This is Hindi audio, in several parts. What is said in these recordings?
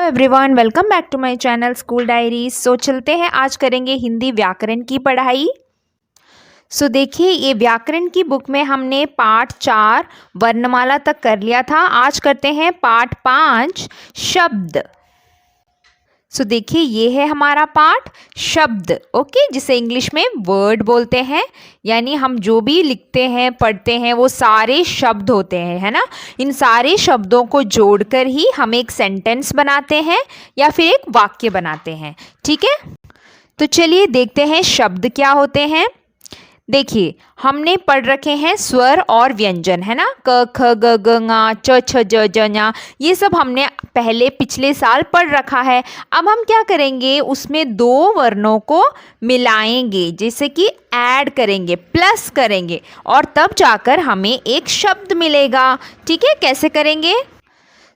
Everyone, welcome back to my channel school diaries. So चलते हैं, आज करेंगे हिंदी व्याकरण की पढ़ाई। सो देखिए, ये व्याकरण की बुक में हमने पाठ 4 वर्णमाला तक कर लिया था। आज करते हैं पाठ 5 शब्द। सो देखिए, ये है हमारा पाठ शब्द, ओके, जिसे इंग्लिश में वर्ड बोलते हैं। यानी हम जो भी लिखते हैं, पढ़ते हैं, वो सारे शब्द होते हैं, है ना। इन सारे शब्दों को जोड़कर ही हम एक सेंटेंस बनाते हैं या फिर एक वाक्य बनाते हैं, ठीक है। तो चलिए देखते हैं शब्द क्या होते हैं। देखिए, हमने पढ़ रखे हैं स्वर और व्यंजन, है ना। क ख ग घ ङ च छ ज ज ञ, ये सब हमने पिछले साल पढ़ रखा है। अब हम क्या करेंगे, उसमें 2 वर्णों को मिलाएंगे, जैसे कि ऐड करेंगे, प्लस करेंगे, और तब जाकर हमें एक शब्द मिलेगा। ठीक है, कैसे करेंगे।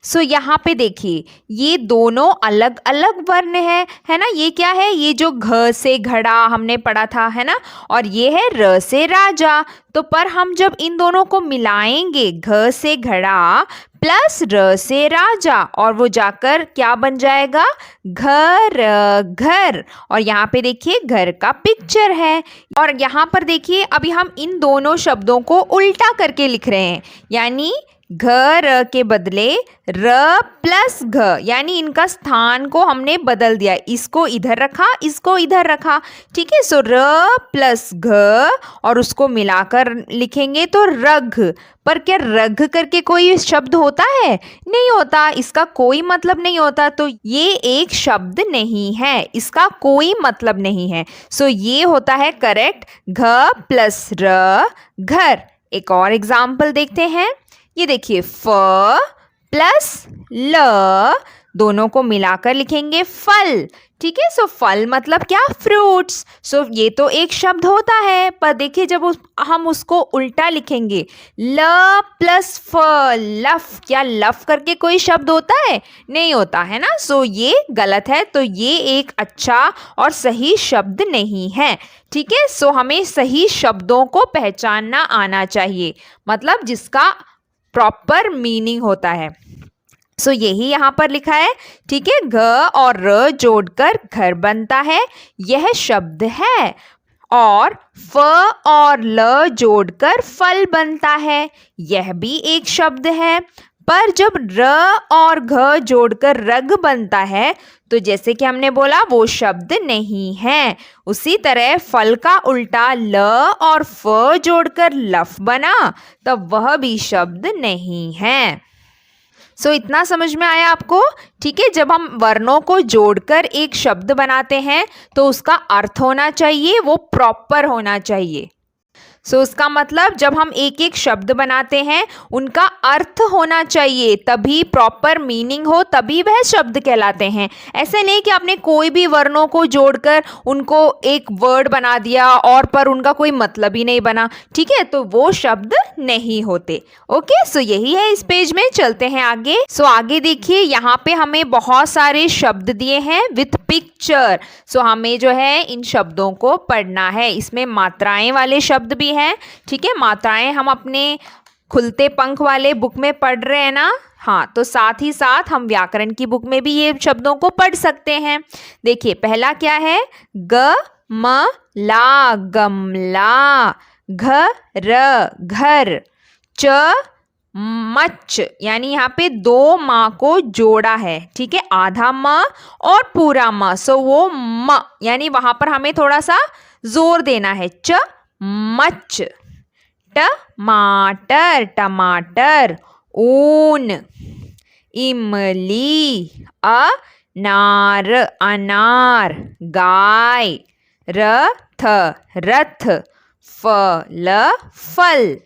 सो यहाँ पे देखिए, ये दोनों अलग अलग वर्ण है ना। ये क्या है, ये जो घ से घड़ा हमने पढ़ा था, है ना, और ये है र से राजा। तो पर हम जब इन दोनों को मिलाएंगे, घ से घड़ा प्लस र से राजा, और वो जाकर क्या बन जाएगा, घर घर। और यहाँ पे देखिए घर का पिक्चर है। और यहाँ पर देखिए, अभी हम इन दोनों शब्दों को उल्टा करके लिख रहे हैं, यानी घर के बदले र प्लस घ, यानी इनका स्थान को हमने बदल दिया। इसको इधर रखा, इसको इधर रखा, ठीक है। सो र प्लस घ और उसको मिलाकर लिखेंगे तो रघ। पर क्या रघ करके कोई शब्द होता है? नहीं होता, इसका कोई मतलब नहीं होता। तो ये एक शब्द नहीं है, इसका कोई मतलब नहीं है। सो ये होता है करेक्ट, घ प्लस र घर। एक और एग्जाम्पल देखते हैं। ये देखिए, फ प्लस ल, दोनों को मिलाकर लिखेंगे फल। ठीक है, सो फल मतलब क्या, फ्रूट्स। सो ये तो एक शब्द होता है, पर देखिए जब हम उसको उल्टा लिखेंगे, ल प्लस फ, लफ। क्या लफ करके कोई शब्द होता है? नहीं होता, है ना। सो ये गलत है, तो ये एक अच्छा और सही शब्द नहीं है। ठीक है, सो हमें सही शब्दों को पहचानना आना चाहिए, मतलब जिसका प्रॉपर मीनिंग होता है। सो यही यहाँ पर लिखा है, ठीक है। घ और र जोड़कर घर बनता है, यह शब्द है। और फ और ल जोड़कर फल बनता है, यह भी एक शब्द है। पर जब र और घ जोड़कर रग बनता है, तो जैसे कि हमने बोला, वो शब्द नहीं है। उसी तरह फल का उल्टा ल और फ जोड़कर लफ बना, तब वह भी शब्द नहीं है। सो इतना समझ में आया आपको? ठीक है, जब हम वर्णों को जोड़कर एक शब्द बनाते हैं तो उसका अर्थ होना चाहिए, वो प्रॉपर होना चाहिए। सो उसका मतलब जब हम एक एक शब्द बनाते हैं, उनका अर्थ होना चाहिए, तभी प्रॉपर मीनिंग हो, तभी वह शब्द कहलाते हैं। ऐसे नहीं कि आपने कोई भी वर्णों को जोड़कर उनको एक वर्ड बना दिया और पर उनका कोई मतलब ही नहीं बना, ठीक है, तो वो शब्द नहीं होते। ओके, सो यही है इस पेज में। चलते हैं आगे। सो आगे देखिए, यहाँ पे हमें बहुत सारे शब्द दिए हैं विथ पिक्चर। सो हमें जो है इन शब्दों को पढ़ना है। इसमें मात्राएं वाले शब्द भी हैं, ठीक है। मात्राएं हम अपने खुलते पंख वाले बुक में पढ़ रहे हैं ना। हाँ, तो साथ ही साथ हम व्याकरण की बुक में भी ये शब्दों को पढ़ सकते हैं। देखिए, पहला क्या है, ग म ला गमला, घर घर, च मच, यानी यहाँ पे 2 माँ को जोड़ा है, ठीक है, आधा म और पूरा म। सो वो म, यानी वहां पर हमें थोड़ा सा जोर देना है, च मच। टमाटर टमाटर, ऊन, इमली, अनार अनार, गाय, रथ रथ, फल फल,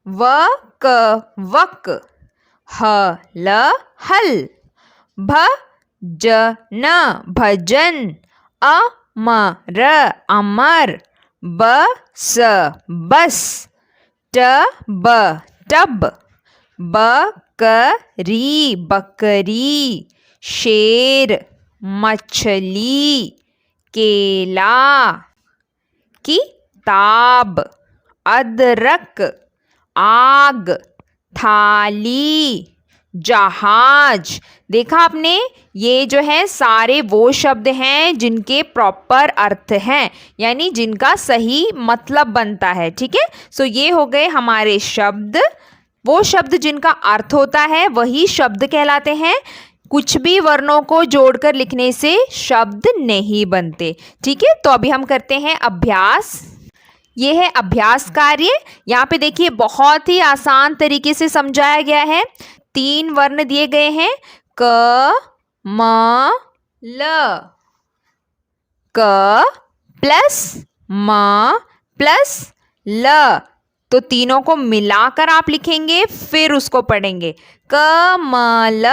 वक वक, हल हल, भजन भजन, अमर अमर, बस बस, टब टब, बकरी बकरी, शेर मछली, केला, किताब, अदरक, आग, थाली, जहाज। देखा आपने, ये जो है सारे वो शब्द हैं जिनके प्रॉपर अर्थ हैं, यानी जिनका सही मतलब बनता है। ठीक है, सो ये हो गए हमारे शब्द। वो शब्द जिनका अर्थ होता है वही शब्द कहलाते हैं। कुछ भी वर्णों को जोड़कर लिखने से शब्द नहीं बनते। ठीक है, तो अभी हम करते हैं अभ्यास। ये है अभ्यास कार्य। यहाँ पे देखिए बहुत ही आसान तरीके से समझाया गया है। 3 वर्ण दिए गए हैं, क म ल। क प्लस म प्लस ल, तो तीनों को मिलाकर आप लिखेंगे, फिर उसको पढ़ेंगे। कमल,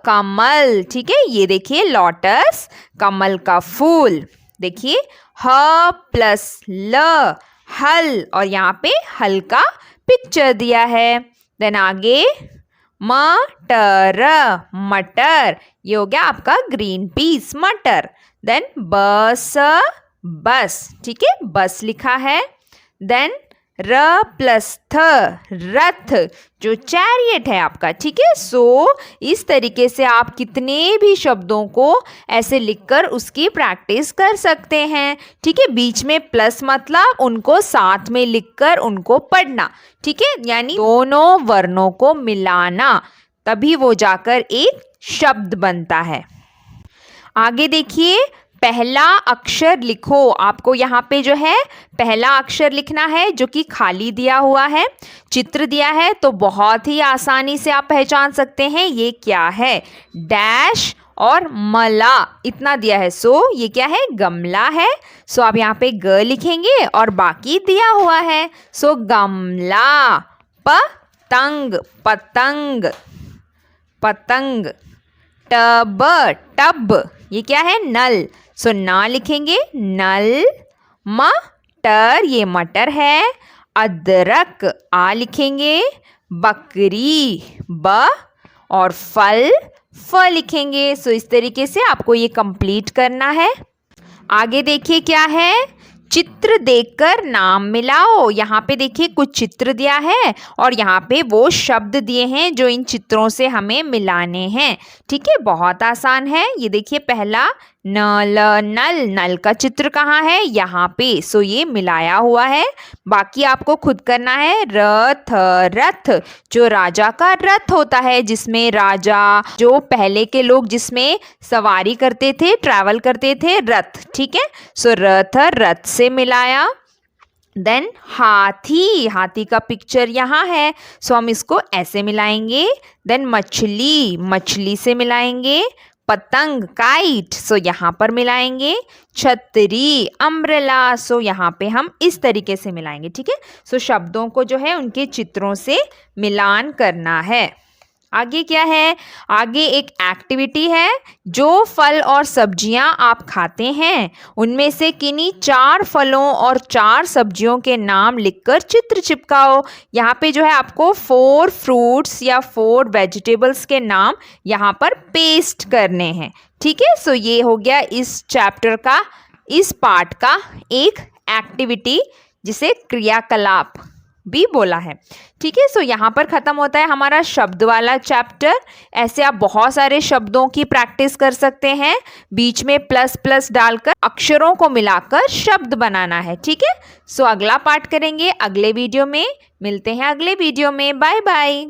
कमल। ठीक है, ये देखिए लोटस, कमल का फूल। देखिए ह प्लस ल, हल, और यहाँ पे हल का पिक्चर दिया है। देन आगे मटर, मटर, ये हो गया आपका ग्रीन पीस, मटर। देन बस, बस। ठीक है, बस लिखा है। देन र प्लस थ, रथ, जो चैरियट है आपका। ठीक है, सो इस तरीके से आप कितने भी शब्दों को ऐसे लिखकर उसकी प्रैक्टिस कर सकते हैं। ठीक है, बीच में प्लस मतलब उनको साथ में लिखकर उनको पढ़ना। ठीक है, यानी दोनों वर्णों को मिलाना, तभी वो जाकर एक शब्द बनता है। आगे देखिए, पहला अक्षर लिखो। आपको यहाँ पे जो है पहला अक्षर लिखना है, जो कि खाली दिया हुआ है। चित्र दिया है तो बहुत ही आसानी से आप पहचान सकते हैं ये क्या है। डैश और मला इतना दिया है, सो ये क्या है, गमला है। सो आप यहाँ पे ग लिखेंगे और बाकी दिया हुआ है, सो गमला। पतंग, पतंग, पतंग। टब, टब, ये क्या है, नल। सो ना लिखेंगे, नल। मटर, ये मटर है। अदरक, आ लिखेंगे। बकरी, ब, और फल, फ लिखेंगे। सो इस तरीके से आपको ये कंप्लीट करना है। आगे देखिए क्या है, चित्र देखकर नाम मिलाओ। यहाँ पे देखिए कुछ चित्र दिया है और यहाँ पे वो शब्द दिए हैं जो इन चित्रों से हमें मिलाने हैं। ठीक है, बहुत आसान है। ये देखिए पहला नल, नल, नल का चित्र कहाँ है, यहाँ पे। सो ये मिलाया हुआ है। बाकी आपको खुद करना है। रथ, रथ, जो राजा का रथ होता है, जिसमें राजा, जो पहले के लोग जिसमें सवारी करते थे, ट्रैवल करते थे, रथ। ठीक है, सो रथ, रथ से मिलाया। देन हाथी, हाथी का पिक्चर यहाँ है, सो हम इसको ऐसे मिलाएंगे। देन मछली, मछली से मिलाएंगे। पतंग, काइट, सो यहाँ पर मिलाएंगे। छतरी, अम्ब्रेला, सो यहाँ पे हम इस तरीके से मिलाएंगे। ठीक है, सो शब्दों को जो है उनके चित्रों से मिलान करना है। आगे क्या है, आगे एक एक्टिविटी है। जो फल और सब्जियां आप खाते हैं उनमें से किन्हीं 4 फलों और 4 सब्जियों के नाम लिखकर चित्र चिपकाओ। यहाँ पे जो है आपको 4 फ्रूट्स या 4 वेजिटेबल्स के नाम यहाँ पर पेस्ट करने हैं। ठीक है, सो ये हो गया इस चैप्टर का, इस पार्ट का एक एक्टिविटी, जिसे क्रियाकलाप भी बोला है। ठीक है, सो यहाँ पर ख़त्म होता है हमारा शब्द वाला चैप्टर। ऐसे आप बहुत सारे शब्दों की प्रैक्टिस कर सकते हैं। बीच में प्लस प्लस डालकर अक्षरों को मिलाकर शब्द बनाना है। ठीक है, सो अगला पार्ट करेंगे अगले वीडियो में। मिलते हैं अगले वीडियो में। Bye bye.